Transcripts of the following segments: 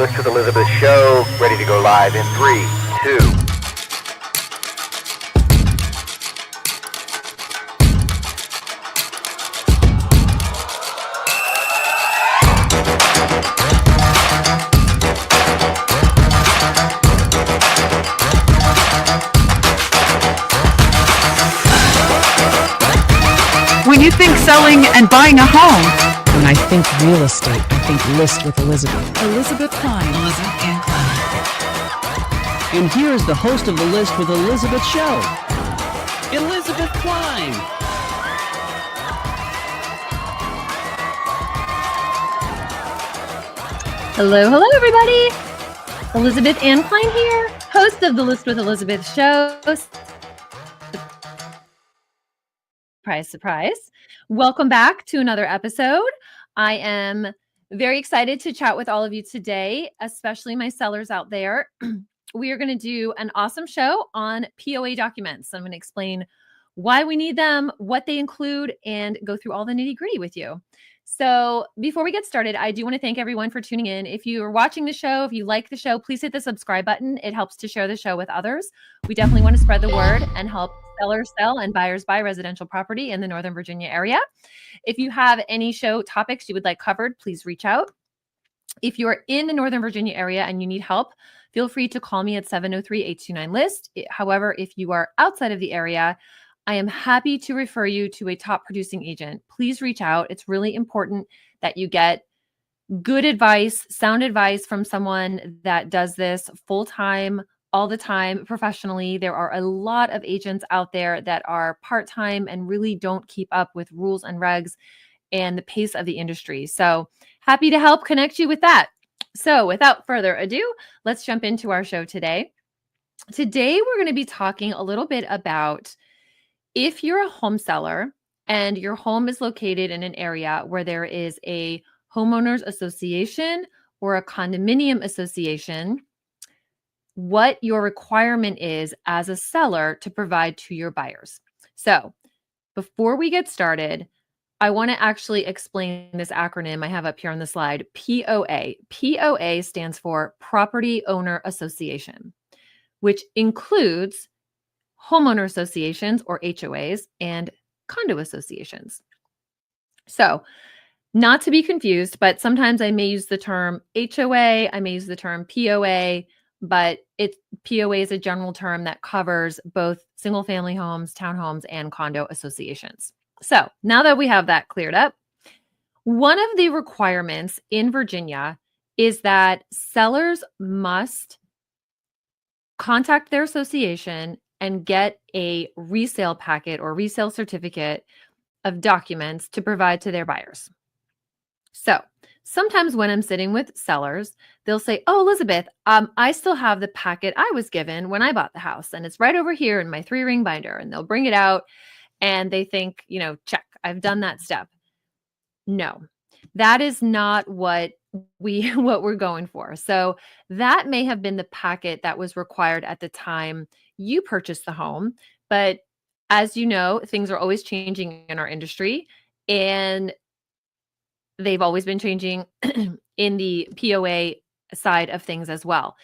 List with Elizabeth show, ready to go live in 3, 2. When you think selling and buying a home, when I think real estate, I think List with Elizabeth. Elizabeth Klein. Elizabeth and Klein. And here is the host of the List with Elizabeth show, Elizabeth Klein. Hello, everybody. Elizabeth Ann Klein here, host of the List with Elizabeth show. Surprise, surprise. Welcome back to another episode. I am very excited to chat with all of you today, especially my sellers out there. We are going to do an awesome show on POA documents. I'm going to explain why we need them, what they include, and go through all the nitty-gritty with you. So before we get started, I do want to thank everyone for tuning in. If you are watching the show, if you like the show, please hit the subscribe button. It helps to share the show with others. We definitely want to spread the word and help sellers sell and buyers buy residential property in the Northern Virginia area. If you have any show topics you would like covered, please reach out. If you are in the Northern Virginia area and you need help, feel free to call me at 703-829-LIST. However, if you are outside of the area, I am happy to refer you to a top producing agent. Please reach out. It's really important that you get good advice, sound advice from someone that does this full-time, all the time, professionally. There are a lot of agents out there that are part-time and really don't keep up with rules and regs and the pace of the industry. So happy to help connect you with that. So without further ado, let's jump into our show today. Today, we're going to be talking a little bit about if you're a home seller and your home is located in an area where there is a homeowners association or a condominium association, what your requirement is as a seller to provide to your buyers. So before we get started, I want to actually explain this acronym I have up here on the slide, POA. POA stands for Property Owner Association, which includes homeowner associations or HOAs and condo associations. So not to be confused, but sometimes I may use the term HOA, I may use the term POA, but POA is a general term that covers both single family homes, townhomes, and condo associations. So now that we have that cleared up, one of the requirements in Virginia is that sellers must contact their association and get a resale packet or resale certificate of documents to provide to their buyers. So sometimes when I'm sitting with sellers, they'll say, "Oh, Elizabeth, I still have the packet I was given when I bought the house, and it's right over here in my 3-ring binder." And they'll bring it out and they think, check, I've done that step. No, that is not what we're going for. So that may have been the packet that was required at the time you purchased the home. But as you know, things are always changing in our industry, and they've always been changing in the POA side of things as well.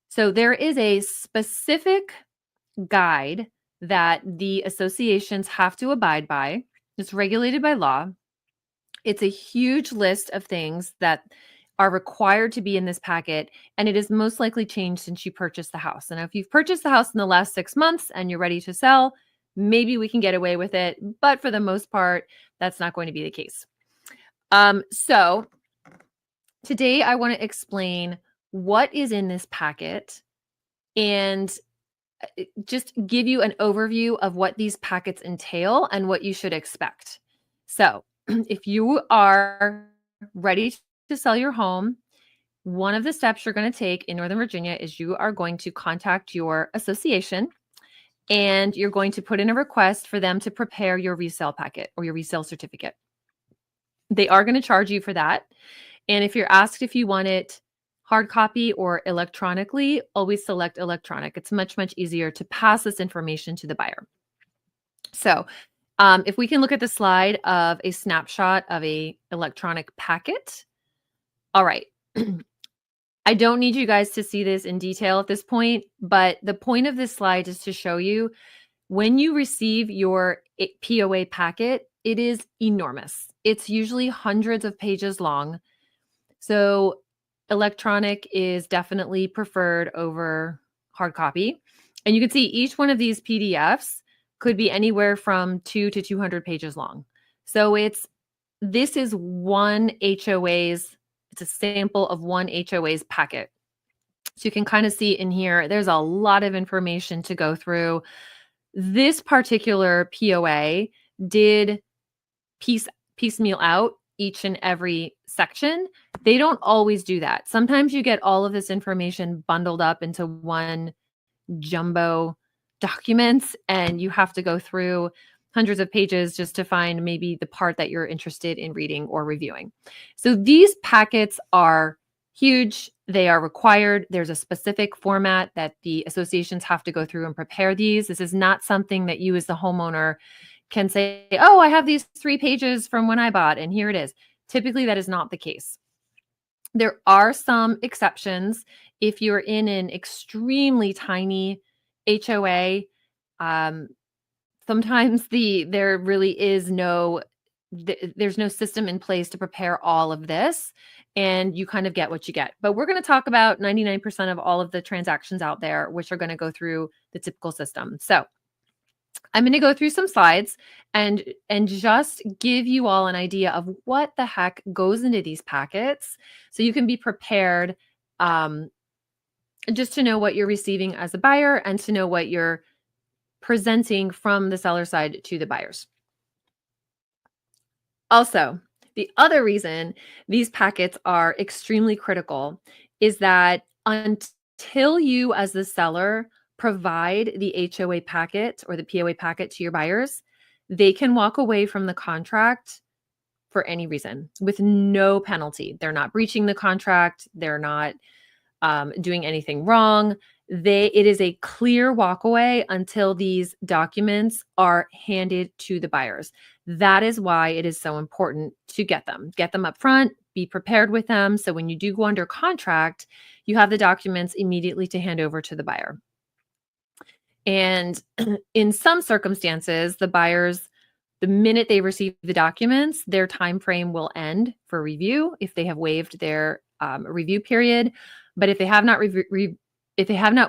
So there is a specific guide that the associations have to abide by. It's regulated by law. It's a huge list of things that are required to be in this packet, and it is most likely changed since you purchased the house. And if you've purchased the house in the last 6 months and you're ready to sell, maybe we can get away with it. But for the most part, that's not going to be the case. So today I want to explain what is in this packet and just give you an overview of what these packets entail and what you should expect. So if you are ready to sell your home, one of the steps you're going to take in Northern Virginia is you are going to contact your association and you're going to put in a request for them to prepare your resale packet or your resale certificate. They are going to charge you for that. And if you're asked if you want it hard copy or electronically, always select electronic. It's much, much easier to pass this information to the buyer. So if we can look at the slide of a snapshot of a electronic packet. All right. I don't need you guys to see this in detail at this point, but the point of this slide is to show you when you receive your POA packet, it is enormous. It's usually hundreds of pages long. So electronic is definitely preferred over hard copy. And you can see each one of these PDFs could be anywhere from 2 to 200 pages long. So this is one HOA's, it's a sample of one HOA's packet. So you can kind of see in here, there's a lot of information to go through. This particular POA did piecemeal out each and every section. They don't always do that. Sometimes you get all of this information bundled up into one jumbo document, and you have to go through hundreds of pages just to find maybe the part that you're interested in reading or reviewing. So these packets are huge. They are required. There's a specific format that the associations have to go through and prepare these. This is not something that you as the homeowner can say, oh, I have these 3 pages from when I bought, and here it is. Typically, that is not the case. There are some exceptions. If you're in an extremely tiny HOA, sometimes there really is there's no system in place to prepare all of this, and you kind of get what you get. But we're going to talk about 99% of all of the transactions out there, which are going to go through the typical system. So I'm going to go through some slides and just give you all an idea of what the heck goes into these packets, so you can be prepared, just to know what you're receiving as a buyer and to know what you're presenting from the seller side to the buyers. Also, the other reason these packets are extremely critical is that until you as the seller provide the HOA packet or the POA packet to your buyers, they can walk away from the contract for any reason with no penalty. They're not breaching the contract. They're not doing anything wrong. It is a clear walkaway until these documents are handed to the buyers. That is why it is so important to get them up front, be prepared with them. So when you do go under contract, you have the documents immediately to hand over to the buyer. And in some circumstances, the buyers, the minute they receive the documents, their time frame will end for review if they have waived their review period. But if they have not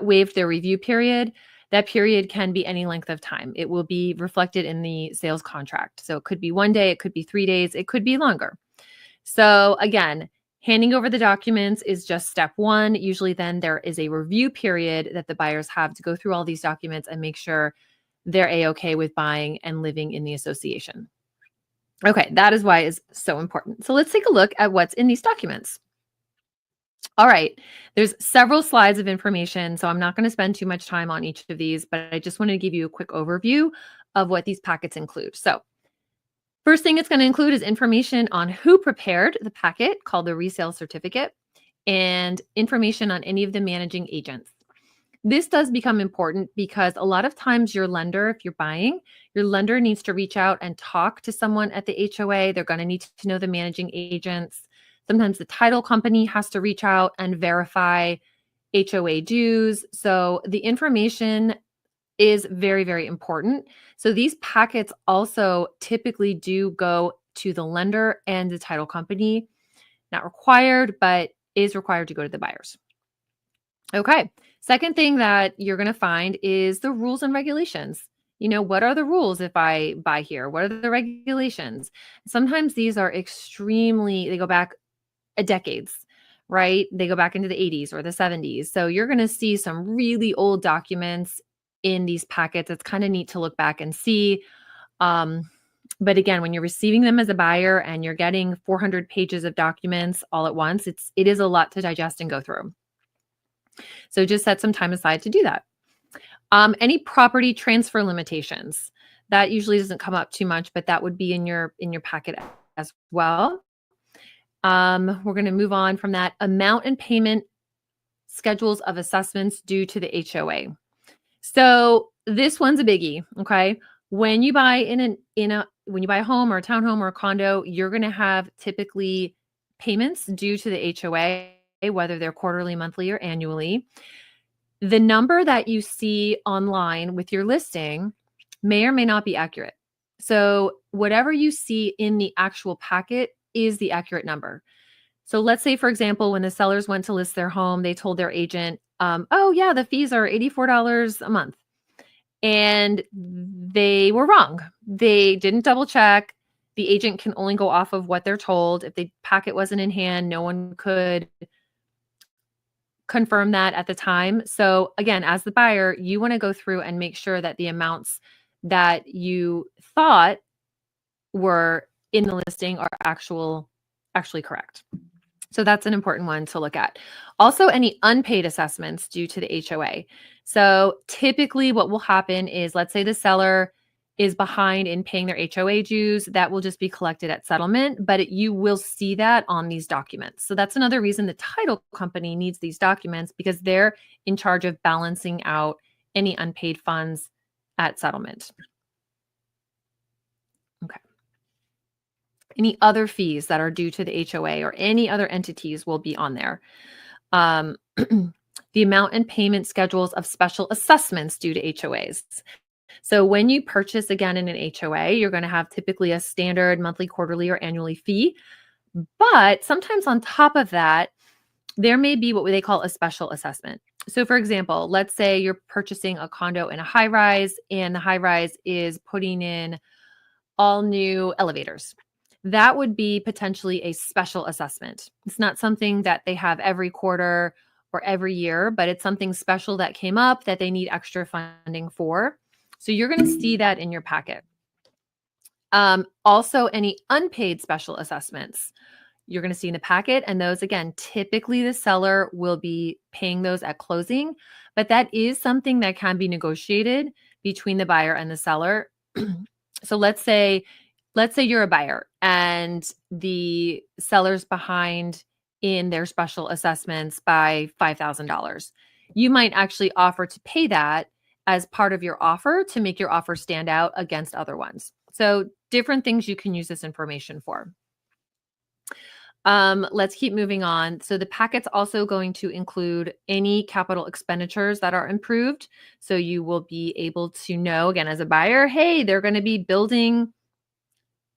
waived their review period, that period can be any length of time. It will be reflected in the sales contract. So it could be 1 day, it could be 3 days, it could be longer. So again, handing over the documents is just step one. Usually then there is a review period that the buyers have to go through all these documents and make sure they're A-okay with buying and living in the association. Okay, that is why it's so important. So let's take a look at what's in these documents. All right, there's several slides of information, so I'm not going to spend too much time on each of these, but I just want to give you a quick overview of what these packets include. So first thing it's going to include is information on who prepared the packet, called the resale certificate, and information on any of the managing agents. This does become important because a lot of times your lender, if you're buying, your lender needs to reach out and talk to someone at the HOA. They're going to need to know the managing agents. Sometimes the title company has to reach out and verify HOA dues. So the information is very, very important. So these packets also typically do go to the lender and the title company. Not required, but is required to go to the buyers. Okay. Second thing that you're going to find is the rules and regulations. You know, what are the rules if I buy here? What are the regulations? Sometimes these are they go back decades, right? They go back into the 80s or the 70s. So you're going to see some really old documents in these packets. It's kind of neat to look back and see. But again, when you're receiving them as a buyer and you're getting 400 pages of documents all at once, it is a lot to digest and go through. So just set some time aside to do that. Any property transfer limitations, that usually doesn't come up too much, but that would be in your packet as well. We're going to move on from that. Amount and payment schedules of assessments due to the HOA. So this one's a biggie. Okay. When you buy when you buy a home or a townhome or a condo, you're going to have typically payments due to the HOA. whether they're quarterly, monthly, or annually. The number that you see online with your listing may or may not be accurate. So whatever you see in the actual packet is the accurate number. So let's say, for example, when the sellers went to list their home, they told their agent, oh yeah, the fees are $84 a month. And they were wrong. They didn't double check. The agent can only go off of what they're told. If the packet wasn't in hand, no one could confirm that at the time. So again, as the buyer, you want to go through and make sure that the amounts that you thought were in the listing are actually correct. So that's an important one to look at. Also, any unpaid assessments due to the HOA. So typically what will happen is, let's say the seller is behind in paying their HOA dues, that will just be collected at settlement, but you will see that on these documents. So that's another reason the title company needs these documents, because they're in charge of balancing out any unpaid funds at settlement. Okay. Any other fees that are due to the HOA or any other entities will be on there. The amount and payment schedules of special assessments due to HOAs. So when you purchase again in an HOA, you're going to have typically a standard monthly, quarterly, or annually fee. But sometimes on top of that, there may be what they call a special assessment. So for example, let's say you're purchasing a condo in a high rise, and the high rise is putting in all new elevators. That would be potentially a special assessment. It's not something that they have every quarter or every year, but it's something special that came up that they need extra funding for. So you're going to see that in your packet. Also, any unpaid special assessments you're going to see in the packet. And those, again, typically the seller will be paying those at closing, but that is something that can be negotiated between the buyer and the seller. So let's say you're a buyer and the seller's behind in their special assessments by $5,000. You might actually offer to pay that as part of your offer to make your offer stand out against other ones. So different things you can use this information for. Let's keep moving on. So the packet's also going to include any capital expenditures that are improved. So you will be able to know, again, as a buyer, hey, they're going to be building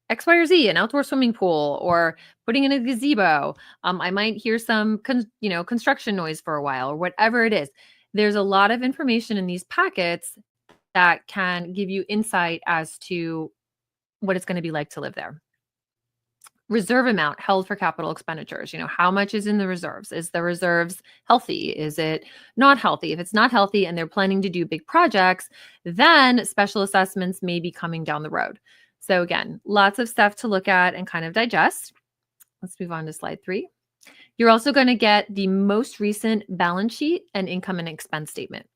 X, Y, or Z, an outdoor swimming pool, or putting in a gazebo. I might hear some construction noise for a while, or whatever it is. There's a lot of information in these packets that can give you insight as to what it's going to be like to live there. Reserve amount held for capital expenditures. How much is in the reserves? Is the reserves healthy? Is it not healthy? If it's not healthy and they're planning to do big projects, then special assessments may be coming down the road. So again, lots of stuff to look at and kind of digest. Let's move on to slide 3. You're also going to get the most recent balance sheet and income and expense statement.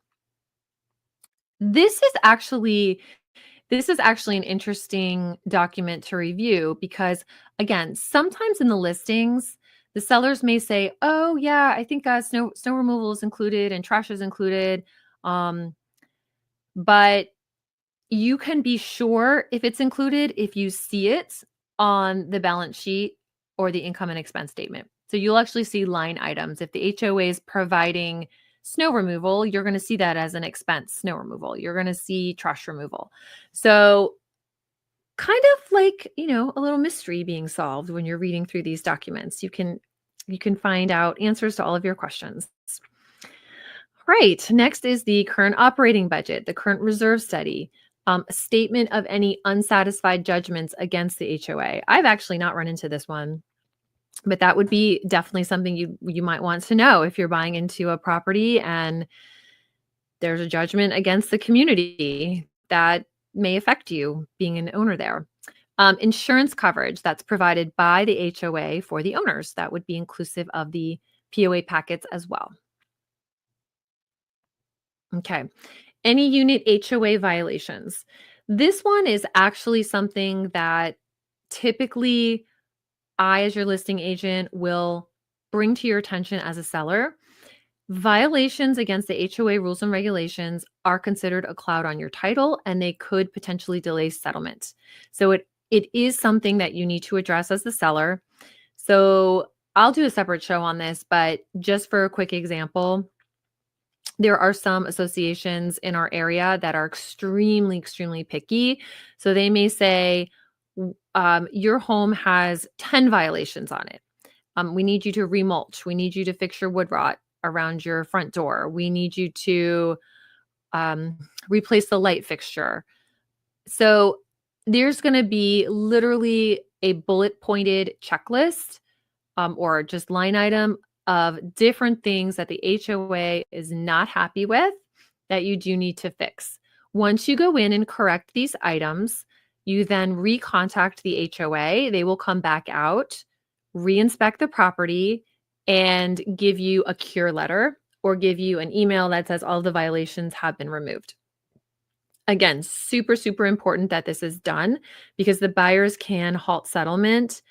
This is actually an interesting document to review because, again, sometimes in the listings, the sellers may say, oh yeah, I think snow removal is included and trash is included. But you can be sure if it's included if you see it on the balance sheet or the income and expense statement. So you'll actually see line items. If the HOA is providing snow removal, you're going to see that as an expense, snow removal. You're going to see trash removal. So kind of like, a little mystery being solved when you're reading through these documents. You can find out answers to all of your questions. Right. Next is the current operating budget, the current reserve study, a statement of any unsatisfied judgments against the HOA. I've actually not run into this one, but that would be definitely something you might want to know if you're buying into a property and there's a judgment against the community that may affect you being an owner there. Insurance coverage that's provided by the HOA for the owners. That would be inclusive of the POA packets as well. Okay. Any unit HOA violations. This one is actually something that typically I, as your listing agent, will bring to your attention as a seller. Violations against the HOA rules and regulations are considered a cloud on your title, and they could potentially delay settlement. So it is something that you need to address as the seller. So I'll do a separate show on this, but just for a quick example, there are some associations in our area that are extremely, extremely picky. So they may say, your home has 10 violations on it. We need you to remulch. We need you to fix your wood rot around your front door. We need you to replace the light fixture. So there's going to be literally a bullet pointed checklist or just line item of different things that the HOA is not happy with that you do need to fix. Once you go in and correct these items, you then recontact the HOA. They will come back out, re-inspect the property, and give you a cure letter or give you an email that says all the violations have been removed. Again, super, super important that this is done because the buyers can halt settlement.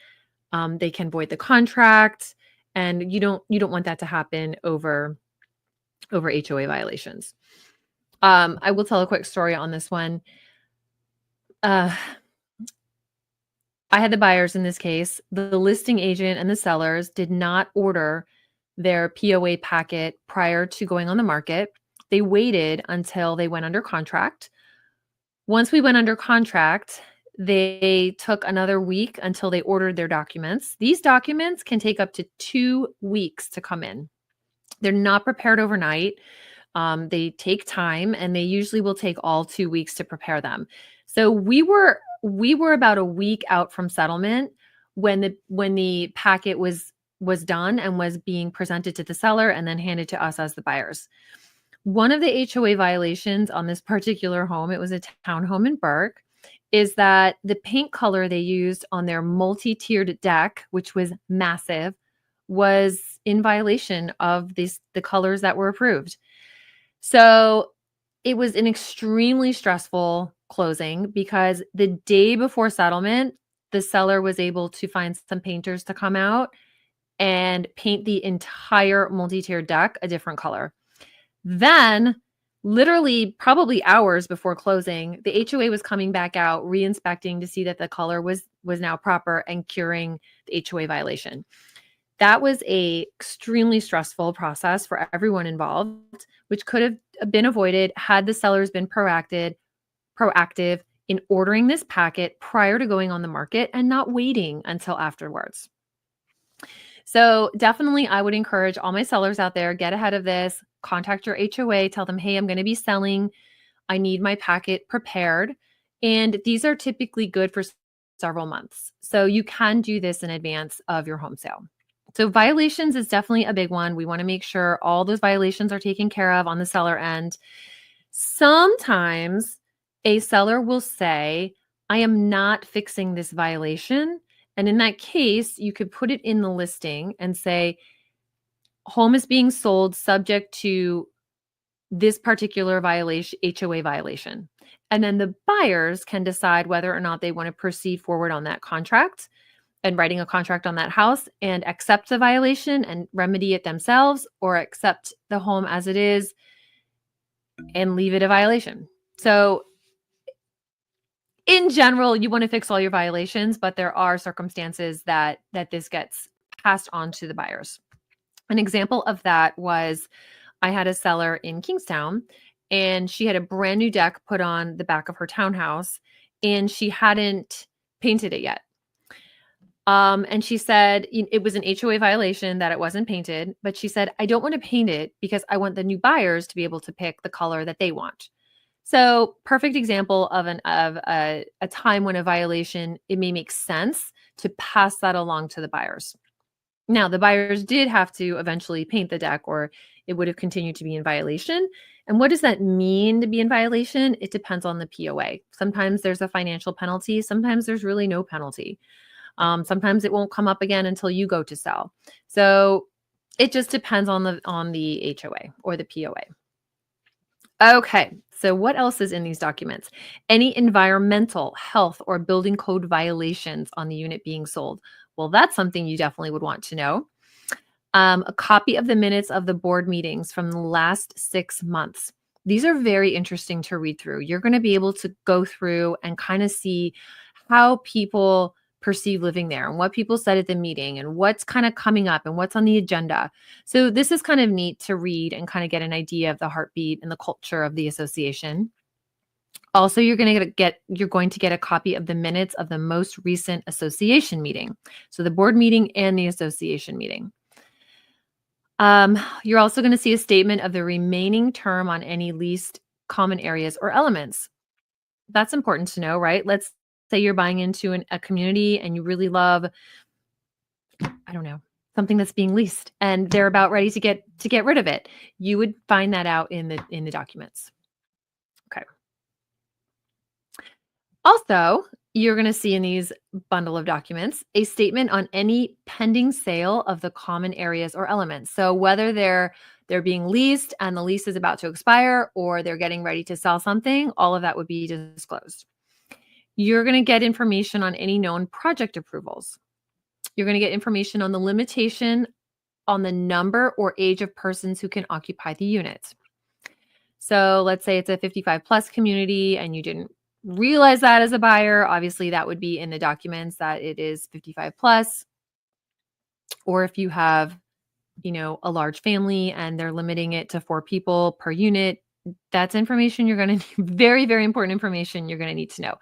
They can void the contract, and you don't want that to happen over HOA violations. I will tell a quick story on this one. I had the buyers in this case. The listing agent and the sellers did not order their POA packet prior to going on the market. They waited until they went under contract. Once we went under contract, they took another week until they ordered their documents. These documents can take up to 2 weeks to come in. They're not prepared overnight. They take time, and they usually will take all 2 weeks to prepare them. So we were about a week out from settlement when the packet was done and was being presented to the seller and then handed to us as the buyers. One of the HOA violations on this particular home, it was a townhome in Burke, is that the paint color they used on their multi-tiered deck, which was massive, was in violation of the colors that were approved. So it was an extremely stressful closing because the day before settlement, the seller was able to find some painters to come out and paint the entire multi-tiered deck a different color. Then, literally probably hours before closing, the HOA was coming back out, re-inspecting to see that the color was now proper and curing the HOA violation. That was a extremely stressful process for everyone involved, which could have been avoided had the sellers been proactive in ordering this packet prior to going on the market and not waiting until afterwards. So definitely I would encourage all my sellers out there, get ahead of this, contact your HOA, tell them, hey, I'm going to be selling. I need my packet prepared. And these are typically good for several months. So you can do this in advance of your home sale. So violations is definitely a big one. We want to make sure all those violations are taken care of on the seller end. Sometimes a seller will say, I am not fixing this violation. And in that case, you could put it in the listing and say, home is being sold subject to this particular violation, HOA violation. And then the buyers can decide whether or not they want to proceed forward on that contract and writing a contract on that house and accept the violation and remedy it themselves, or accept the home as it is and leave it a violation. So in general, you want to fix all your violations, but there are circumstances that this gets passed on to the buyers. An example of that was I had a seller in Kingstown, and she had a brand new deck put on the back of her townhouse, and she hadn't painted it yet. And she said it was an HOA violation that it wasn't painted, but she said, I don't want to paint it because I want the new buyers to be able to pick the color that they want. So perfect example of a time when a violation, it may make sense to pass that along to the buyers. Now, the buyers did have to eventually paint the deck, or it would have continued to be in violation. And what does that mean to be in violation? It depends on the POA. Sometimes there's a financial penalty. Sometimes there's really no penalty. Sometimes it won't come up again until you go to sell. So it just depends on the HOA or the POA. Okay, so what else is in these documents? Any environmental, health, or building code violations on the unit being sold? Well, that's something you definitely would want to know. A copy of the minutes of the board meetings from the last 6 months. These are very interesting to read through. You're going to be able to go through and kind of see how people perceive living there and what people said at the meeting and what's kind of coming up and what's on the agenda. So this is kind of neat to read and kind of get an idea of the heartbeat and the culture of the association. Also, you're going to get a copy of the minutes of the most recent association meeting. So the board meeting and the association meeting. You're also going to see a statement of the remaining term on any leased common areas or elements. That's important to know, right? Let's say you're buying into a community and you really love, I don't know, something that's being leased and they're about ready to get rid of it. You would find that out in the documents. Okay. Also, you're going to see in these bundle of documents a statement on any pending sale of the common areas or elements. So whether they're being leased and the lease is about to expire or they're getting ready to sell something, all of that would be disclosed. You're going to get information on any known project approvals. You're going to get information on the limitation on the number or age of persons who can occupy the unit. So let's say it's a 55 plus community and you didn't realize that as a buyer. Obviously, that would be in the documents that it is 55 plus. Or if you have, a large family and they're limiting it to 4 people per unit, that's information you're going to need, very, very important information you're going to need to know.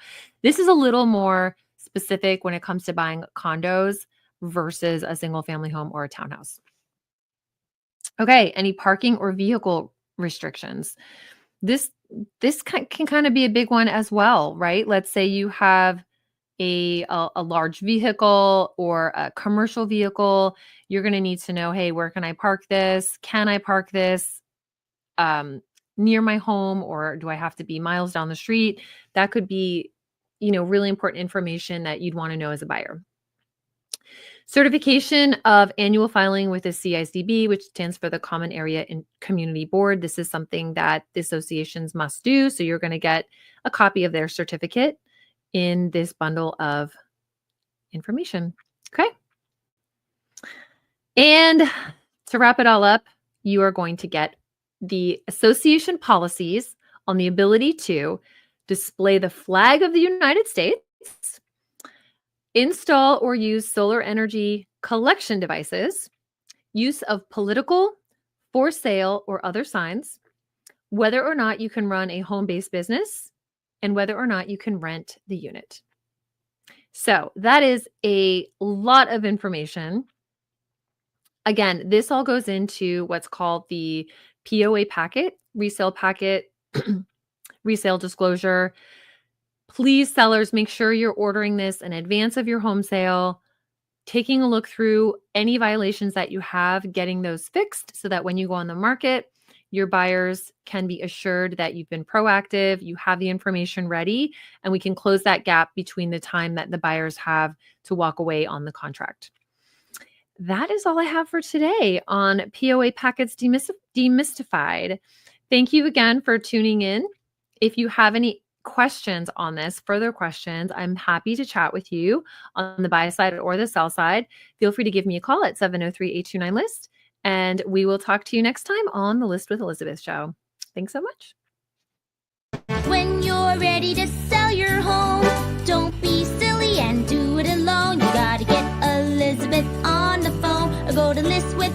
This is a little more specific when it comes to buying condos versus a single family home or a townhouse. Okay, any parking or vehicle restrictions. This can kind of be a big one as well, right? Let's say you have a large vehicle or a commercial vehicle. You're going to need to know, hey, where can I park this? Can I park this near my home, or do I have to be miles down the street? That could be, really important information that you'd want to know as a buyer. Certification of annual filing with the CICB, which stands for the Common Area and Community Board. This is something that the associations must do. So you're going to get a copy of their certificate in this bundle of information. Okay. And to wrap it all up, you are going to get the association policies on the ability to display the flag of the United States, install or use solar energy collection devices, use of political, for sale, or other signs, whether or not you can run a home-based business, and whether or not you can rent the unit. So that is a lot of information. Again, this all goes into what's called the POA packet, resale packet, resale disclosure. Please, sellers, make sure you're ordering this in advance of your home sale, taking a look through any violations that you have, getting those fixed so that when you go on the market, your buyers can be assured that you've been proactive, you have the information ready, and we can close that gap between the time that the buyers have to walk away on the contract. That is all I have for today on POA Packets Demystified. Thank you again for tuning in. If you have any questions on this, further questions, I'm happy to chat with you on the buy side or the sell side. Feel free to give me a call at 703-829-LIST, and we will talk to you next time on the List with Elizabeth show. Thanks so much. When you're ready to sell your home, don't be silly and do it alone. You gotta get Elizabeth on the phone or go to List with